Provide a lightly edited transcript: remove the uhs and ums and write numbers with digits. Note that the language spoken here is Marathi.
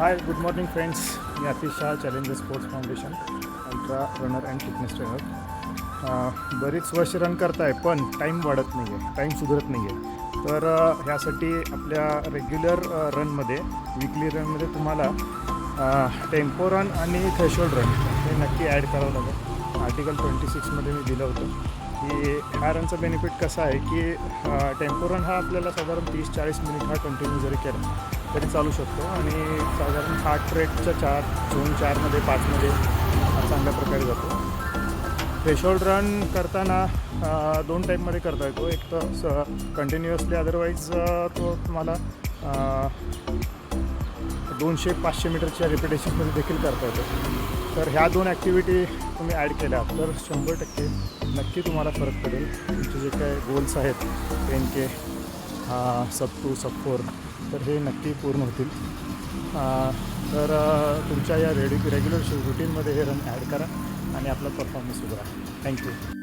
हाय गुड मॉर्निंग फ्रेंड्स. मी Atish Shah, challenger sports foundation, ultra runner and fitness trainer. बरीच वर्ष रन करताय पण टाईम वाढत नाही आहे, टाईम सुधारत नाही आहे. तर ह्यासाठी आपल्या रेग्युलर रनमध्ये, विकली रनमध्ये तुम्हाला टेम्पो रन आणि थ्रेशोल्ड रन हे नक्की ॲड करावं लागेल. आर्टिकल 26मध्ये मी दिलं होतं की ह्या रनचा बेनिफिट कसा आहे की टेम्पो रन हा आपल्याला साधारण 30-40 मिनिट हा कंटिन्यू जरी केला तरी चालू शकतो आणि साधारण हार्ट रेटच्या 4 झोन 4मध्ये 5मध्ये चांगल्या प्रकारे जातो. थ्रेशोल्ड रन करताना 2 टाईपमध्ये करता येतो. एक तर कंटिन्युअसली, अदरवाईज तो तुम्हाला 200-500 मीटरच्या रिपिटेशनमध्ये देखील करता येतो. तर ह्या 2 ॲक्टिव्हिटी तुम्ही ॲड केल्या तर 100% नक्की तुम्हाला फरक पडेल. तुमचे जे काय गोल्स आहेत 10K, sub-2, sub-4, तर हे नक्की पूर्ण होतील. तर तुमच्या या रेग्युलर रुटीनमध्ये हे रन ॲड करा आणि आपला परफॉर्मन्स सुधारा. थँक्यू.